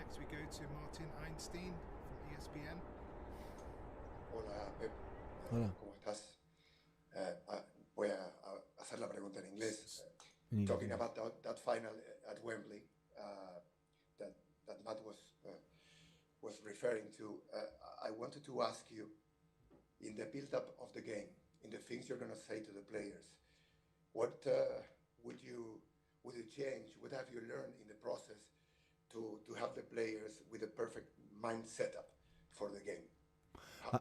Next we go to Martin Einstein from ESPN. Hola, Pep. Hola. ¿Cómo estás? Voy a hacer la pregunta en inglés. In English, Talking yeah. about that final at Wembley, that Matt was referring to, I wanted to ask you, in the build-up of the game, in the things you're going to say to the players, what would you change? What have you learned in the process to have the players with a perfect mind setup for the game?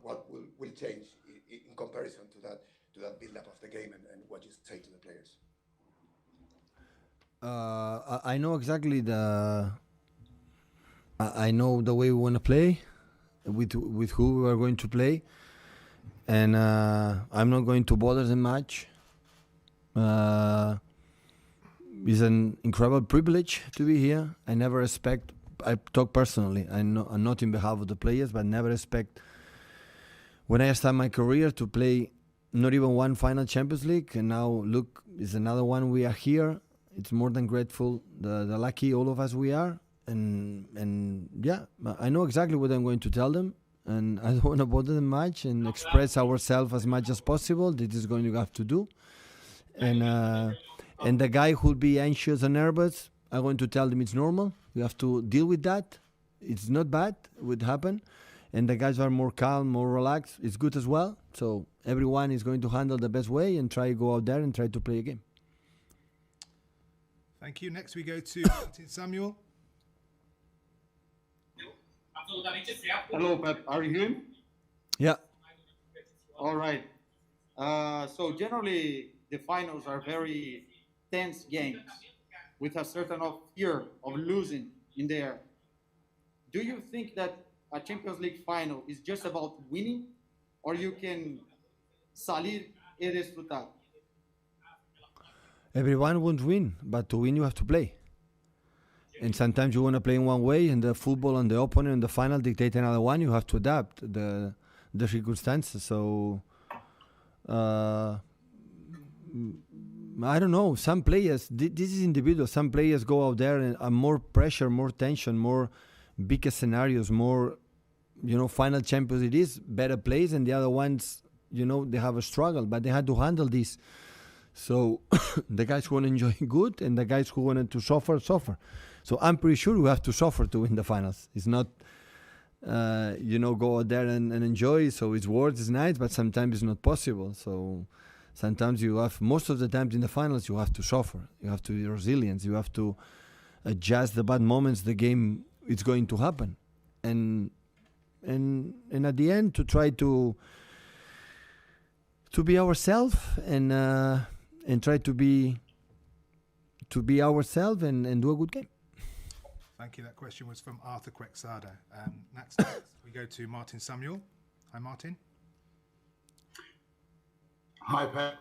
What will change in comparison to that build-up of the game and what you say to the players? I know exactly I know the way we want to play, with who we are going to play, and I'm not going to bother them much. It's an incredible privilege to be here. I talk personally. I'm not in behalf of the players, but never expect when I start my career to play not even one final Champions League, and now look, it's another one. We are here. It's more than grateful. The lucky all of us we are, and yeah, I know exactly what I'm going to tell them, and I don't want to bother them much and express ourselves as much as possible. This is going to have to do, and the guy who'll be anxious and nervous, I'm going to tell them it's normal. You have to deal with that. It's not bad. It would happen. And the guys who are more calm, more relaxed, it's good as well. So everyone is going to handle the best way and try to go out there and try to play a game. Thank you. Next we go to Martin Samuel. Hello, Pep. Are you hearing me? Yeah. All right. So generally, the finals are very tense games with a certain of fear of losing in there. Do you think that a Champions League final is just about winning, or you can salir y disfrutar? Everyone won't win, but to win you have to play. And sometimes you want to play in one way, and the football and the opponent in the final dictate another one. You have to adapt the circumstances. So I don't know. Some players, this is individual. Some players go out there and are more pressure, more tension, more bigger scenarios, more, final champions. It is better plays, and the other ones, they have a struggle, but they had to handle this. So the guys who want to enjoy good, and the guys who wanted to suffer. So I'm pretty sure we have to suffer to win the finals. It's not, go out there and enjoy. So it's words, it's nice, but sometimes it's not possible. So sometimes most of the times in the finals, you have to suffer. You have to be resilient. You have to adjust the bad moments the game is going to happen. And at the end, to try to be ourselves and try to be ourselves and do a good game. Thank you. That question was from Arthur Quexada. Next we go to Martin Samuel. Hi, Martin. Hi, Pep.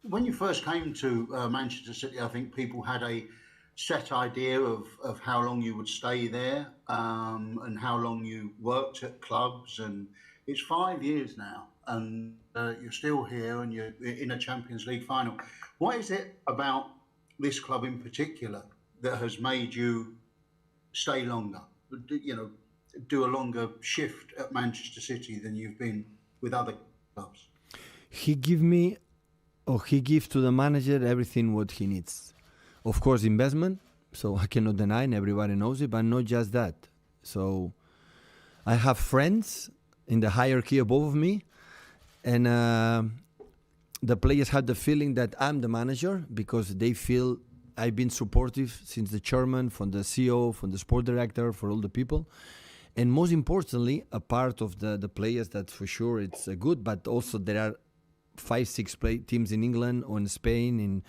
When you first came to Manchester City, I think people had a set idea of how long you would stay there and how long you worked at clubs. And it's 5 years now, and you're still here and you're in a Champions League final. What is it about this club in particular that has made you stay longer, do a longer shift at Manchester City than you've been with other clubs? He gives to the manager everything what he needs. Of course, investment, so I cannot deny, and everybody knows it, but not just that. So I have friends in the hierarchy above me, and the players had the feeling that I'm the manager because they feel I've been supportive since the chairman, from the CEO, from the sport director, for all the people. And most importantly, a part of the players that for sure it's good, but also there are 5-6 teams in England or in Spain,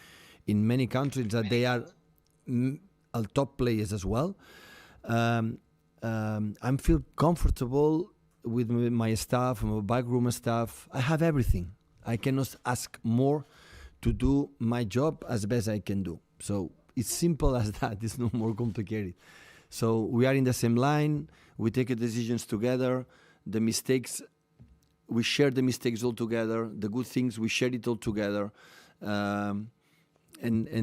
in many countries that they are top players as well. I feel comfortable with my staff, my backroom staff. I have everything. I cannot ask more to do my job as best I can do. So it's simple as that. It's no more complicated. So we are in the same line. We take decisions together. The mistakes, we share the mistakes all together. The good things, we share it all together. And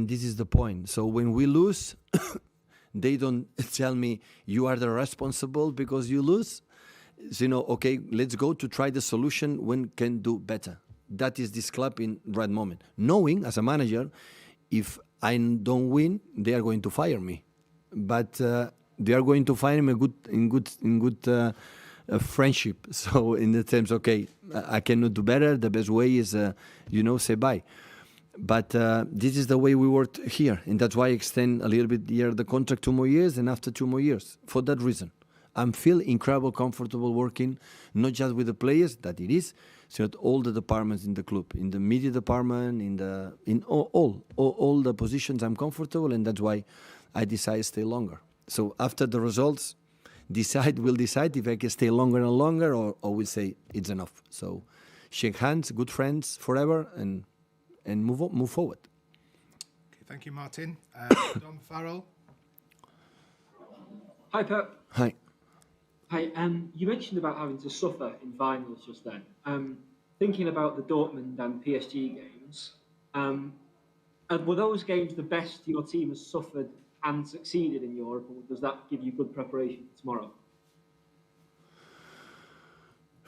this is the point. So when we lose, They don't tell me you are the responsible because you lose. So, okay, let's go to try the solution when can do better. That is this club in right moment. Knowing as a manager, if I don't win, they are going to fire me. But they are going to fire me in good friendship. So in the terms, okay, I cannot do better. The best way is, say bye. But this is the way we work here, and that's why I extend a little bit here the contract 2 more years, and after 2 more years. For that reason, I feel incredible, comfortable working, not just with the players that it is, so at all the departments in the club, in the media department, in all the positions, I'm comfortable, and that's why I decide to stay longer. So after the results, we'll decide if I can stay longer and longer, or we'll say it's enough. So shake hands, good friends forever, and move forward. Okay, thank you, Martin. Dom Farrell. Hi, Pep. Hi. Hi. You mentioned about having to suffer in finals just then. Thinking about the Dortmund and PSG games, were those games the best your team has suffered and succeeded in Europe, or does that give you good preparation for tomorrow?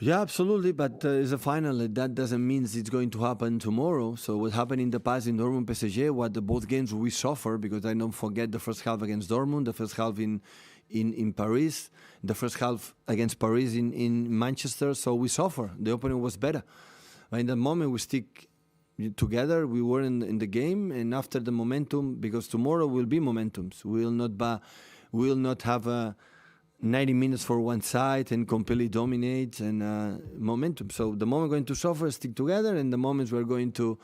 Yeah, absolutely, but it's a final. That doesn't mean it's going to happen tomorrow. So what happened in the past in Dortmund, PSG, both games we suffer, because I don't forget the first half against Dortmund, the first half in Paris, the first half against Paris in Manchester. So we suffer. The opening was better. But in the moment we stick together, we were in the game, and after the momentum, because tomorrow will be momentums. We will not have 90 minutes for one side and completely dominate and momentum. So the moment we're going to suffer, stick together, and the moments we're going to,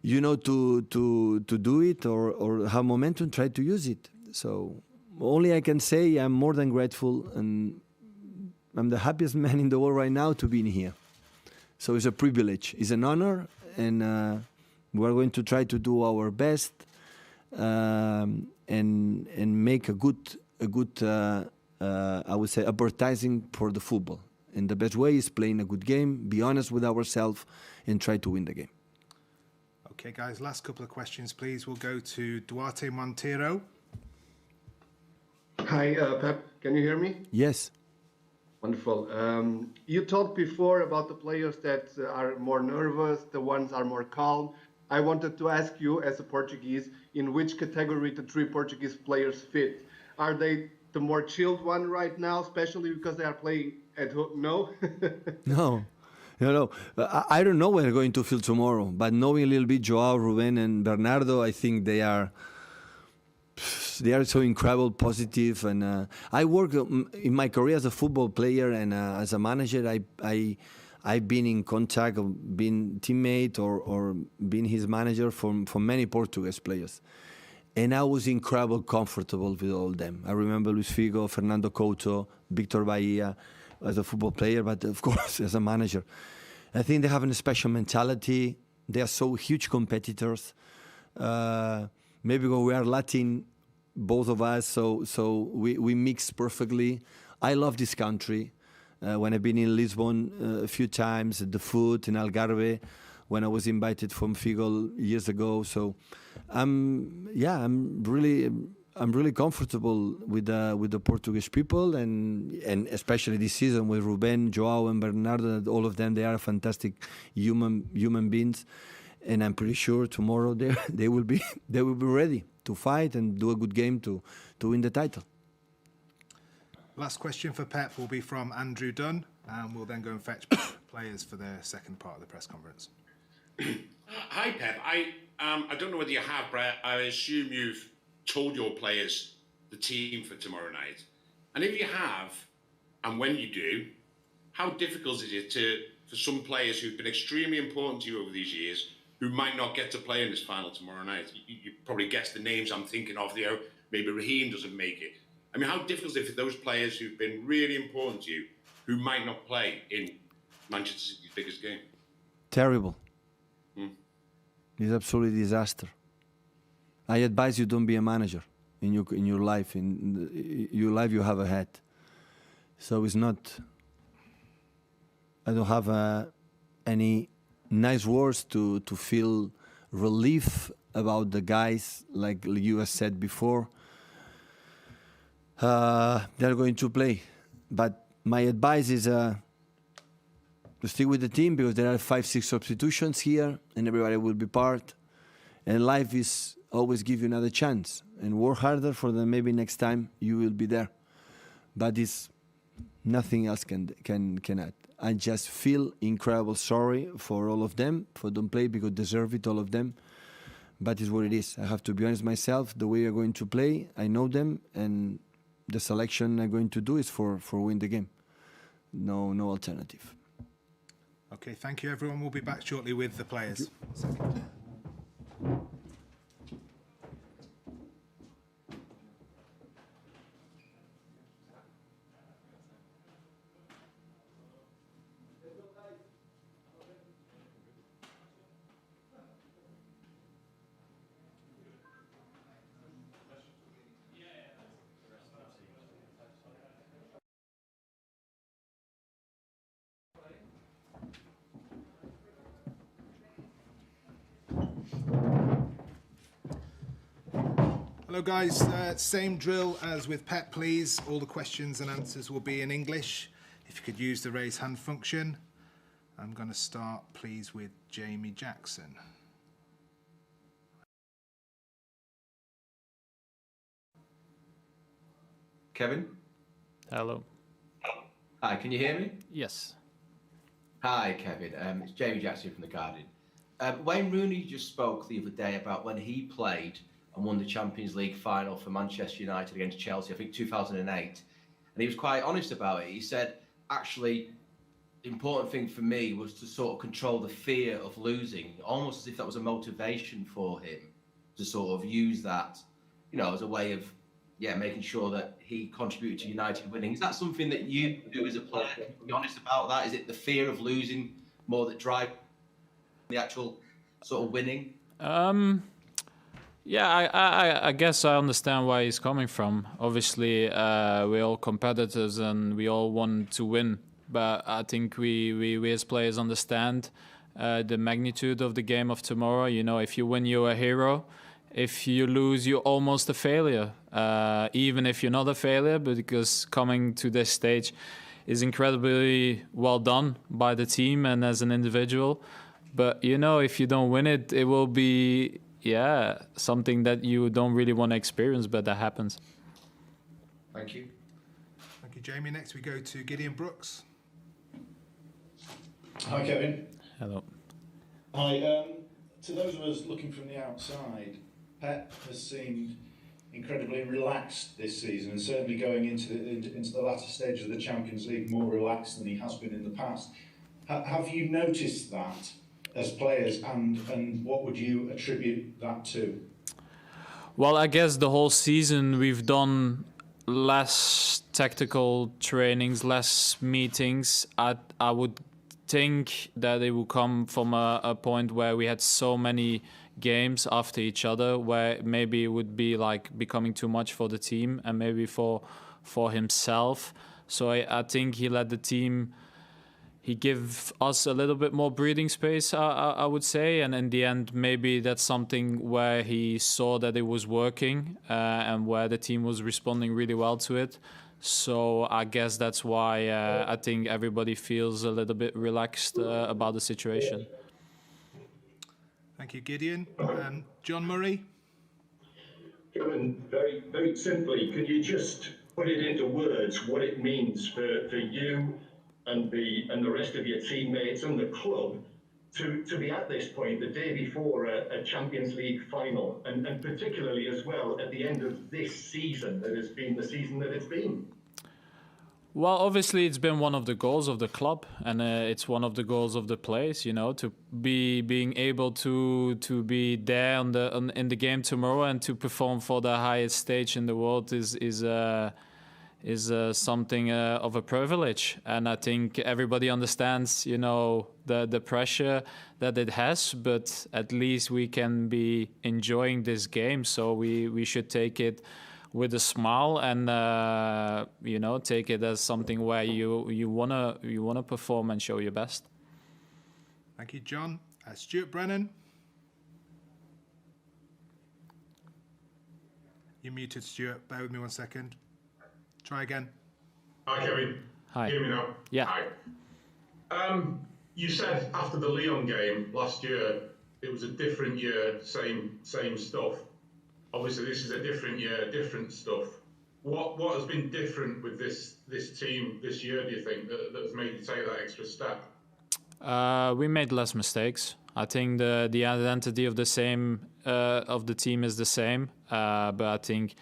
to do it or have momentum, try to use it. So only I can say I'm more than grateful, and I'm the happiest man in the world right now to be in here. So it's a privilege, it's an honor, and we're going to try to do our best and make a good. I would say advertising for the football. And the best way is playing a good game, be honest with ourselves, and try to win the game. Okay, guys, last couple of questions, please. We'll go to Duarte Montero. Hi, Pep. Can you hear me? Yes. Wonderful. You talked before about the players that are more nervous, the ones are more calm. I wanted to ask you, as a Portuguese, in which category the 3 Portuguese players fit? Are they the more chilled one right now, especially because they are playing at home? No? No. I don't know what they're going to feel tomorrow, but knowing a little bit Joao, Ruben, and Bernardo, I think they are so incredible, positive. And I work in my career as a football player and as a manager. I've been in contact, been teammate or been his manager for many Portuguese players. And I was incredibly comfortable with all of them. I remember Luis Figo, Fernando Couto, Victor Bahia as a football player, but of course as a manager. I think they have a special mentality. They are so huge competitors. Maybe because we are Latin, both of us, so we mix perfectly. I love this country. When I've been in Lisbon a few times, the food in Algarve, when I was invited from Figo years ago. So I'm really comfortable with the Portuguese people, and especially this season with Ruben, Joao, and Bernardo. All of them, they are fantastic human beings, and I'm pretty sure tomorrow they will be ready to fight and do a good game to win the title. Last question for Pep will be from Andrew Dunn, and we'll then go and fetch players for their second part of the press conference. Hi, Pep. I don't know whether you have, but I assume you've told your players the team for tomorrow night. And if you have, and when you do, how difficult is it for some players who've been extremely important to you over these years, who might not get to play in this final tomorrow night? You probably guess the names I'm thinking of. Maybe Raheem doesn't make it. I mean, how difficult is it for those players who've been really important to you, who might not play in Manchester City's biggest game? Terrible. It's absolutely disaster. I advise you don't be a manager in your life. In your life, you have a head. So it's not. I don't have any nice words to feel relief about the guys, like you have said before. they're going to play. But my advice is to stick with the team because there are 5-6 substitutions here and everybody will be part. And life is always give you another chance and work harder for them. Maybe next time you will be there. But it's nothing else can add. I just feel incredible sorry for all of them for don't play because deserve it, all of them. But it's what it is. I have to be honest myself. The way we're going to play, I know them, and the selection I'm going to do is for win the game. No alternative. Okay, thank you, everyone. We'll be back shortly with the players. Hello guys, same drill as with Pep, please. All the questions and answers will be in English. If you could use the raise hand function. I'm going to start, please, with Jamie Jackson. Kevin? Hello. Hi, can you hear me? Yes. Hi, Kevin. It's Jamie Jackson from The Guardian. Wayne Rooney just spoke the other day about when he played and won the Champions League final for Manchester United against Chelsea, I think 2008. And he was quite honest about it. He said, actually, the important thing for me was to sort of control the fear of losing, almost as if that was a motivation for him to sort of use that, you know, as a way of, making sure that he contributed to United winning. Is that something that you do as a player? Can you be honest about that? Is it the fear of losing more that drives the actual sort of winning? I guess I understand where he's coming from. Obviously, we're all competitors and we all want to win. But I think we as players understand the magnitude of the game of tomorrow. You know, if you win, you're a hero. If you lose, you're almost a failure. Even if you're not a failure, because coming to this stage is incredibly well done by the team and as an individual. But, you know, if you don't win it, it will be, something that you don't really want to experience, but that happens. Thank you. Thank you, Jamie. Next we go to Gideon Brooks. Hi, Kevin. Hello. Hi. To those of us looking from the outside, Pep has seemed incredibly relaxed this season, and certainly going into the latter stages of the Champions League, more relaxed than he has been in the past. Have you noticed that as players, and what would you attribute that to? Well, I guess the whole season we've done less tactical trainings, less meetings. I would think that it will come from a point where we had so many games after each other, where maybe it would be like becoming too much for the team and maybe for himself. So I think he let the team, he gave us a little bit more breathing space, I would say. And in the end, maybe that's something where he saw that it was working and where the team was responding really well to it. So I guess that's why I think everybody feels a little bit relaxed about the situation. Thank you, Gideon. John Murray. Kevin, very, very simply, could you just put it into words what it means for you and the rest of your teammates and the club to be at this point, the day before a Champions League final, and particularly as well at the end of this season that has been the season that it's been? Well, obviously, it's been one of the goals of the club, and it's one of the goals of the players. You know, to being able to be there in the game tomorrow and to perform for the highest stage in the world is something of a privilege. And I think everybody understands, you know, the pressure that it has. But at least we can be enjoying this game, so we should take it with a smile and you know, take it as something where you wanna perform and show your best. Thank you, John. Stuart Brennan. You're muted, Stuart. Bear with me 1 second. Try again. Hi, Kevin. Hi. Hear me now? Yeah. Hi. You said after the Lyon game last year, it was a different year, same stuff. Obviously, this is a different year, different stuff. What has been different with this team this year, do you think, that has made you take that extra step? We made less mistakes. I think the identity of the team is the same, but I think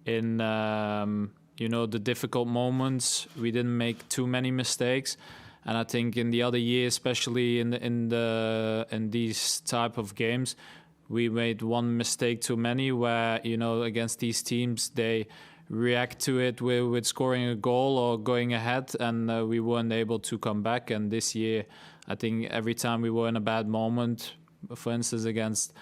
in the difficult moments we didn't make too many mistakes, and I think in the other year, especially in these type of games, we made one mistake too many. Where against these teams they react to it with scoring a goal or going ahead, and we weren't able to come back. And this year, I think every time we were in a bad moment, for instance against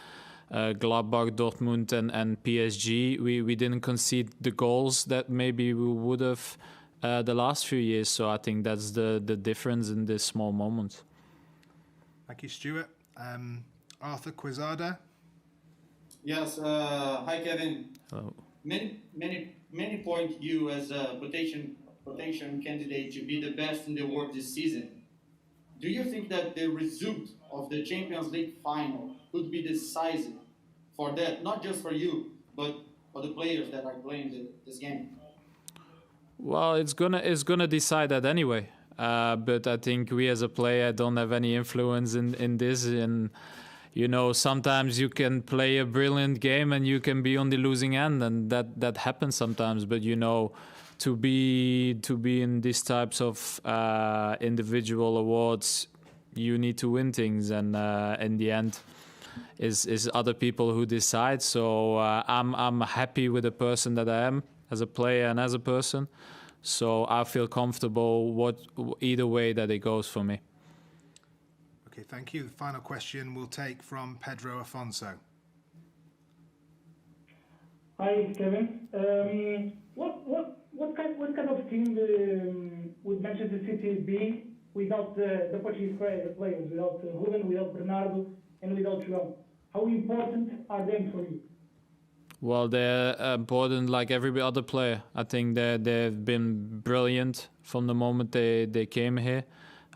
Gladbach, Dortmund and PSG, we didn't concede the goals that maybe we would have the last few years. So I think that's the difference in this small moment. Thank you, Stuart. Arthur Quizada. Yes. Hi, Kevin. Hello. Many point you as a potential candidate to be the best in the world this season. Do you think that the result of the Champions League final could be decisive for that, not just for you, but for the players that are playing this game? Well, it's gonna decide that anyway. But I think we as a player don't have any influence in this. And sometimes you can play a brilliant game and you can be on the losing end, and that happens sometimes. But to be in these types of individual awards, you need to win things, and in the end, is other people who decide. So I'm happy with the person that I am as a player and as a person. So I feel comfortable either way that it goes for me. Okay, thank you. The final question we'll take from Pedro Afonso. Hi, Kevin. What kind of team would Manchester City be without the Portuguese players, without Ruben, without Bernardo, and without João? How important are they for you? Well, they're important like every other player. I think they've been brilliant from the moment they came here.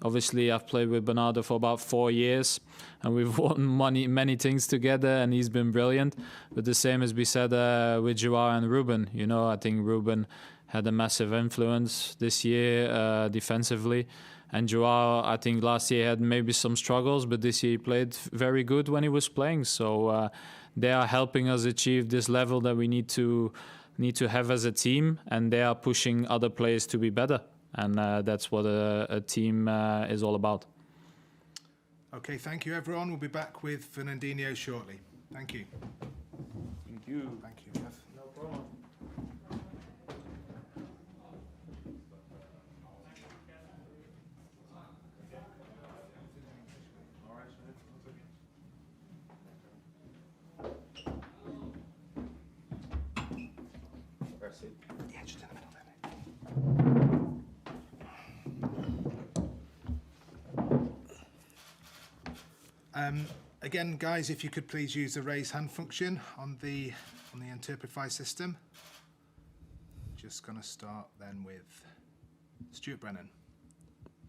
Obviously, I've played with Bernardo for about 4 years, and we've won many things together, and he's been brilliant. But the same as we said with João and Ruben. I think Ruben had a massive influence this year defensively. And João, I think last year had maybe some struggles, but this year he played very good when he was playing. So they are helping us achieve this level that we need to have as a team, and they are pushing other players to be better. And that's what a team is all about. Okay, thank you, everyone. We'll be back with Fernandinho shortly. Thank you. Thank you. Thank you, Jeff. No problem. Yeah, just in the middle there. Again, guys, if you could please use the raise hand function on the Interprefy system. Just going to start then with Stuart Brennan.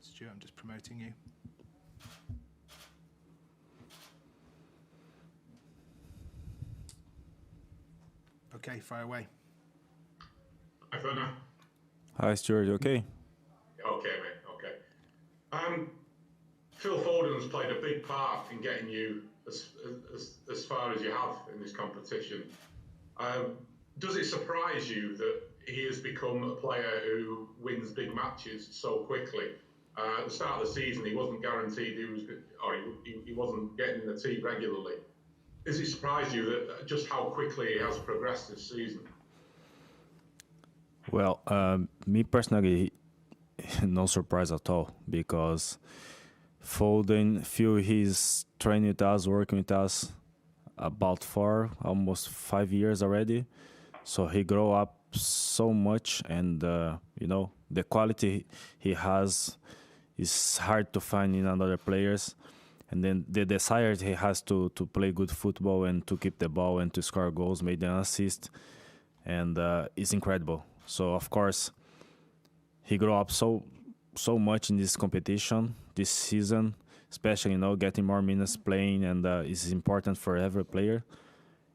Stuart, I'm just promoting you. Okay, fire away. Hi, Fernan. Hi, Stuart. You okay? Okay, mate. Okay. Phil Foden's played a big part in getting you as far as you have in this competition. Does it surprise you that he has become a player who wins big matches so quickly? At the start of the season, he wasn't guaranteed he wasn't getting in the team regularly. Does it surprise you that just how quickly he has progressed this season? Well, me personally, no surprise at all, because Foden, Phil, he's training with us, working with us about almost 5 years already. So he grew up so much, and the quality he has is hard to find in other players. And then the desire he has to play good football and to keep the ball and to score goals, made an assist, and it's incredible. So of course, he grew up so much in this competition this season, especially getting more minutes playing, and it's important for every player.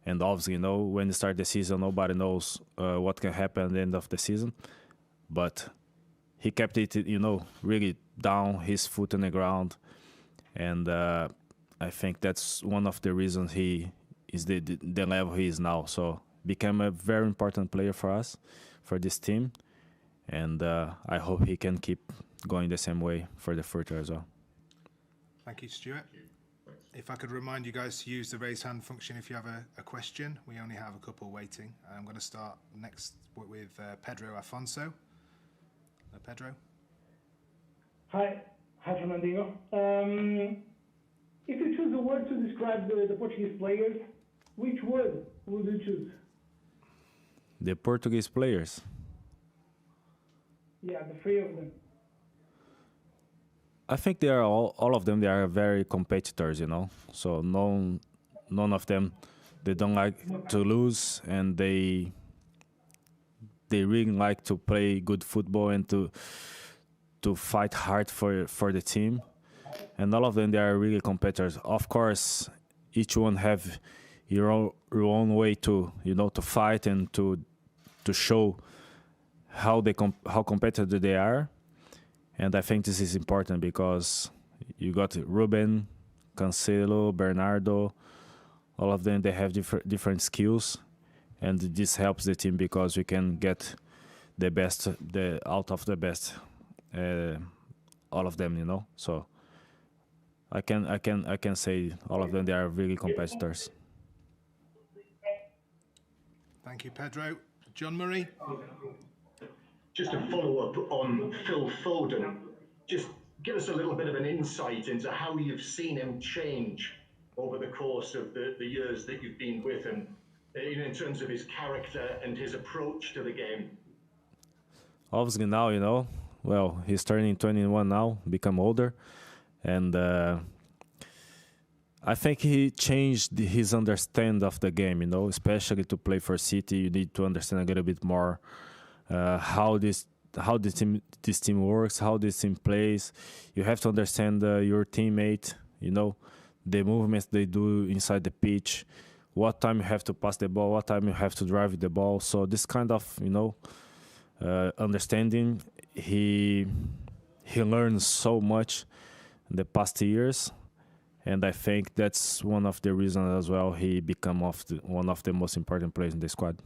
And obviously, when you start the season, nobody knows what can happen at the end of the season. But he kept it, really down, his foot on the ground, and I think that's one of the reasons he is the level he is now. So became a very important player for us, for this team, and I hope he can keep going the same way for the future as well. Thank you, Stuart. If I could remind you guys to use the raise hand function if you have a question. We only have a couple waiting. I'm going to start next with Pedro Afonso. Pedro? Hi, Fernandinho. If you choose a word to describe the Portuguese players, which word would you choose? The Portuguese players? Yeah, the three of them. I think they are all of them. They are very competitors, So none of them, they don't like to lose, and they really like to play good football and to fight hard for the team. And all of them, they are really competitors. Of course, each one have your own way to to fight and to show how competitive they are. And I think this is important because you got Ruben, Cancelo, Bernardo, all of them, they have different skills, and this helps the team because we can get the best out of the best, all of them, So I can say all of them, they are really competitors. Thank you, Pedro. John Murray? Just to follow up on Phil Foden, just give us a little bit of an insight into how you've seen him change over the course of the years that you've been with him, in terms of his character and his approach to the game. Obviously now, well, he's turning 21 now, become older, and I think he changed his understanding of the game, especially to play for City. You need to understand a little bit more how this team works, how this team plays. You have to understand your teammate, the movements they do inside the pitch, what time you have to pass the ball, what time you have to drive the ball. So this kind of understanding, he learns so much in the past years, and I think that's one of the reasons as well he become one of the most important players in the squad.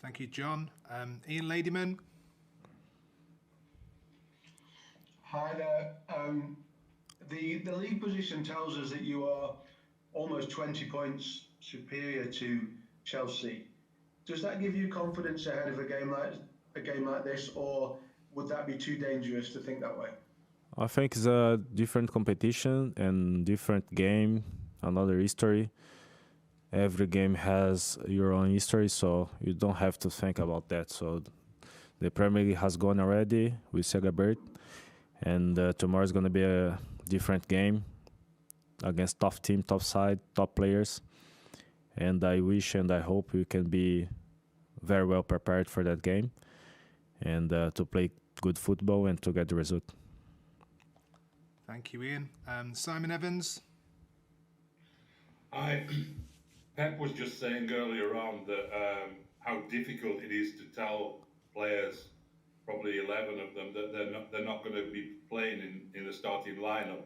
Thank you, John. Ian Ladyman. Hi there. The league position tells us that you are almost 20 points superior to Chelsea. Does that give you confidence ahead of a game like this, or would that be too dangerous to think that way? I think it's a different competition and different game, another history. Every game has your own history, so you don't have to think about that. So the Premier League has gone already. We celebrate, and tomorrow is going to be a different game against tough team, tough side, top players. And I wish and I hope we can be very well prepared for that game and to play good football and to get the result. Thank you, Ian. Simon Evans. Pep was just saying earlier on that how difficult it is to tell players, probably 11 of them, that they're not going to be playing in the starting lineup.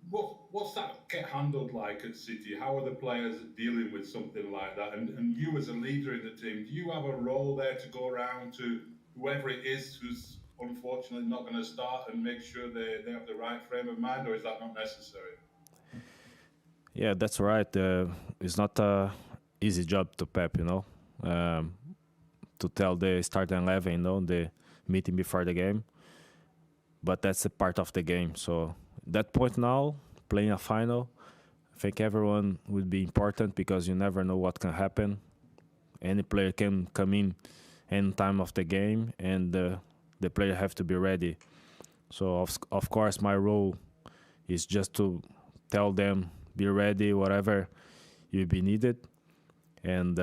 What's that get handled like at City? How are the players dealing with something like that? And you as a leader in the team, do you have a role there to go around to whoever it is who's unfortunately not going to start and make sure they have the right frame of mind, or is that not necessary? Yeah, that's right. It's not an easy job to Pep, to tell the starting 11, the meeting before the game. But that's a part of the game. So that point now, playing a final, I think everyone would be important because you never know what can happen. Any player can come in any time of the game, and the player have to be ready. So of course my role is just to tell them, be ready, whatever you be needed. And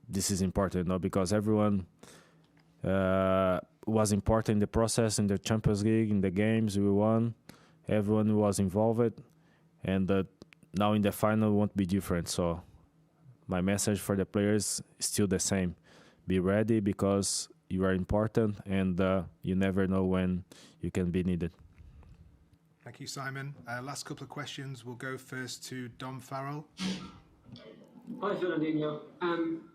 this is important, because everyone Was important in the process, in the Champions League, in the games we won. Everyone was involved, and now in the final won't be different. So my message for the players is still the same. Be ready because you are important, and you never know when you can be needed. Thank you, Simon. Last couple of questions. We'll go first to Dom Farrell. Hi, Fernandinho.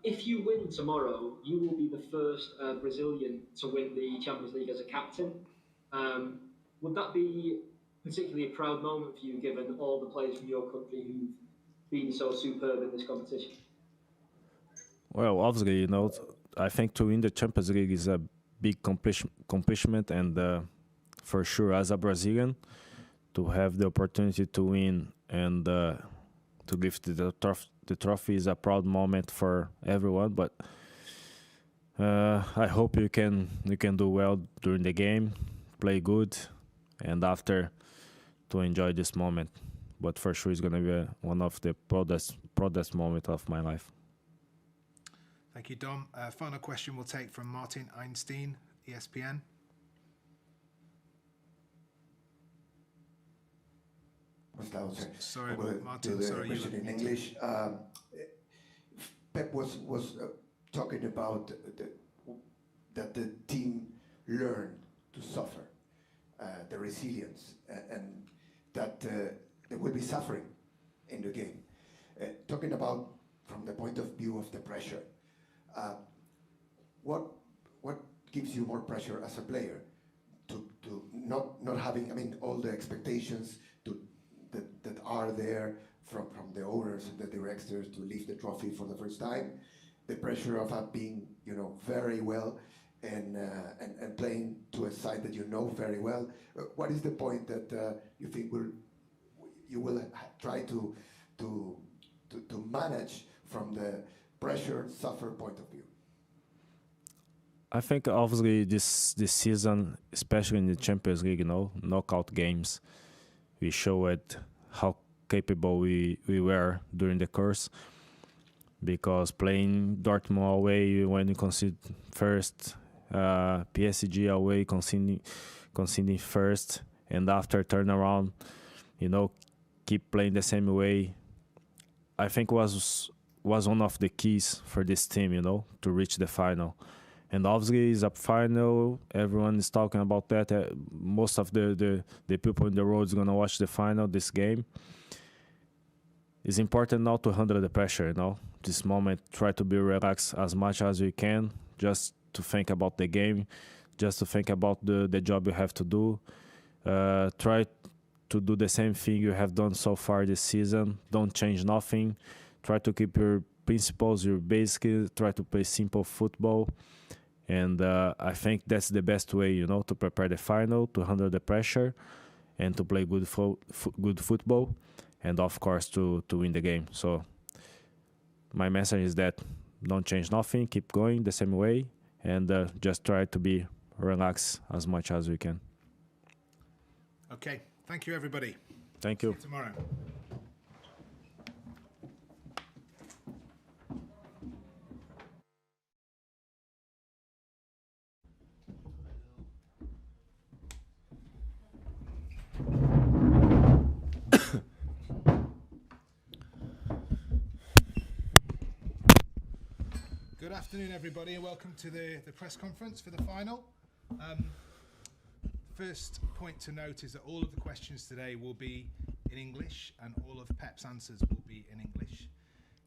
If you win tomorrow, you will be the first Brazilian to win the Champions League as a captain. Would that be particularly a proud moment for you, given all the players from your country who've been so superb in this competition? Well, obviously, I think to win the Champions League is a big accomplishment, and for sure, as a Brazilian, to have the opportunity to win and to lift the trophy is a proud moment for everyone. But I hope you can do well during the game, play good, and after to enjoy this moment. But for sure, it's gonna be one of the proudest moment of my life. Thank you, Dom. Final question we'll take from Martin Einstein, ESPN. Sorry, Martin. Sorry, question in English. Pep was talking about that the team learned to suffer, the resilience, and that there will be suffering in the game. Talking about from the point of view of the pressure, what gives you more pressure as a player to not having, I mean, all the expectations that are there from the owners and the directors to lift the trophy for the first time, the pressure of being very well and playing to a side that you know very well. What is the point that you think you will try to manage from the pressure suffer point of view? I think obviously this season, especially in the Champions League, knockout games, we showed how capable we were during the course. Because playing Dortmund away when you concede first, PSG away conceding first, and after turnaround, keep playing the same way. I think was one of the keys for this team, to reach the final. And obviously, it's a final. Everyone is talking about that. Most of the people in the road is gonna watch the final, this game. It's important now to handle the pressure. This moment, try to be relaxed as much as you can, just to think about the game, just to think about the job you have to do. Try to do the same thing you have done so far this season. Don't change nothing. Try to keep your principles, your basics. Try to play simple football. And I think that's the best way, to prepare the final, to handle the pressure, and to play good football, and of course to win the game. So my message is that don't change nothing, keep going the same way, and just try to be relaxed as much as we can. Okay, thank you, everybody. Thank you. See you tomorrow. Good afternoon, everybody, and welcome to the press conference for the final. First point to note is that all of the questions today will be in English, and all of Pep's answers will be in English.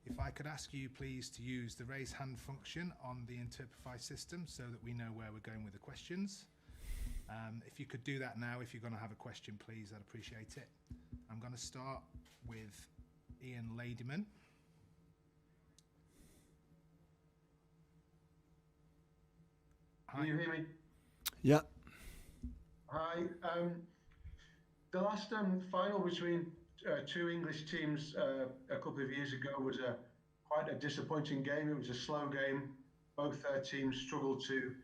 If I could ask you, please, to use the raise hand function on the Interprefy system so that we know where we're going with the questions. If you could do that now, if you're going to have a question, please, I'd appreciate it. I'm going to start with Ian Ladyman. Can you hear me? Yeah. Hi. The last final between two English teams a couple of years ago was quite a disappointing game. It was a slow game. Both teams struggled to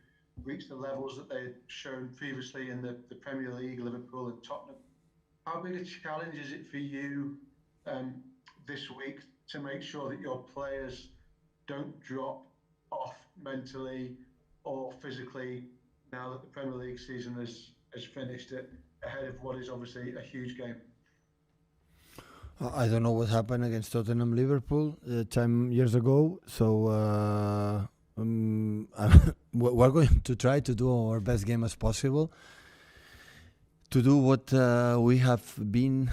reach the levels that they had shown previously in the Premier League, Liverpool and Tottenham. How big a challenge is it for you this week to make sure that your players don't drop off mentally or physically now that the Premier League season has finished it ahead of what is obviously a huge game? I don't know what happened against Tottenham Liverpool years ago, so we're going to try to do our best game as possible, to do what we have been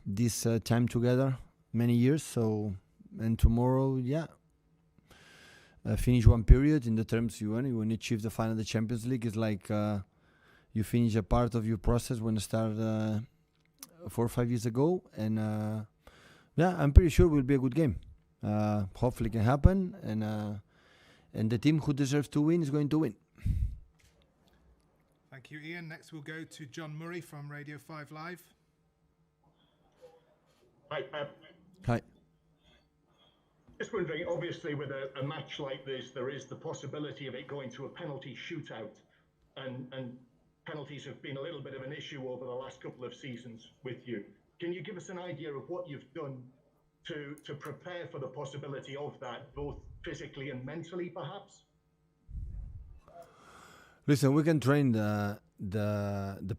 this time together many years. So, and tomorrow, finish one period in the terms you want. When you achieve the final of the Champions League, it's like you finish a part of your process when you start 4 or 5 years ago, and I'm pretty sure it will be a good game. Hopefully it can happen, and the team who deserves to win is going to win. Thank you, Ian. Next we'll go to John Murray from Radio 5 Live. Hi, Pep. Hi. Just wondering, obviously with a match like this, there is the possibility of it going to a penalty shootout, and penalties have been a little bit of an issue over the last couple of seasons with you. Can you give us an idea of what you've done to prepare for the possibility of that, both physically and mentally, perhaps? Listen, we can train the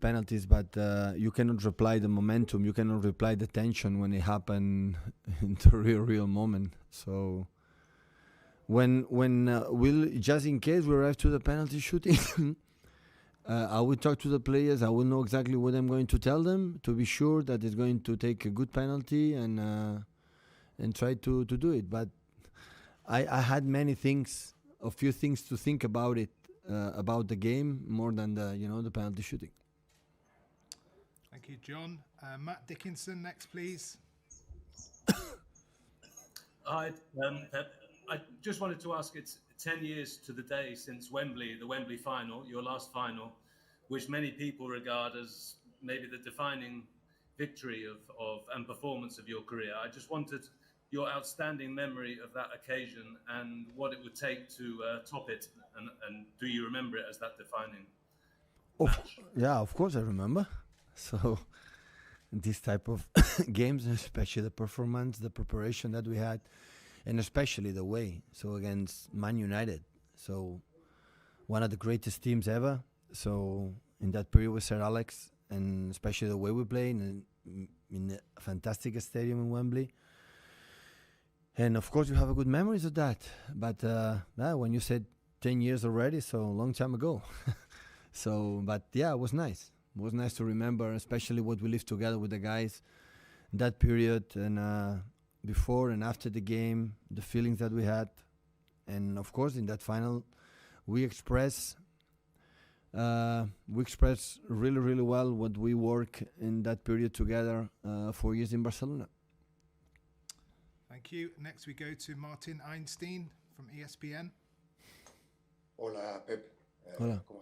penalties, but you cannot reply the momentum. You cannot reply the tension when it happen in the real moment. So when we'll, just in case we arrive to the penalty shooting, I will talk to the players. I will know exactly what I'm going to tell them to be sure that it's going to take a good penalty and try to do it. But I had a few things to think about it, about the game more than the penalty shooting. Thank you, John. Matt Dickinson next, please. Hi, Pep. I just wanted to ask, it's 10 years to the day since the Wembley final, your last final, which many people regard as maybe the defining victory of and performance of your career. I just wanted your outstanding memory of that occasion and what it would take to top it, and do you remember it as that defining match? Yeah, of course I remember. So this type of games, especially the performance, the preparation that we had, and especially the way. So against Man United, so one of the greatest teams ever. So in that period with Sir Alex, and especially the way we played in a fantastic stadium in Wembley. And of course you have a good memories of that. But when you said 10 years already, so a long time ago. So, but yeah, it was nice. It was nice to remember, especially what we lived together with the guys in that period, and before and after the game, the feelings that we had. And of course, in that final, we express really, really well what we work in that period together 4 years in Barcelona. Thank you. Next we go to Martin Einstein from ESPN. Hola, Pep. Hola. ¿Cómo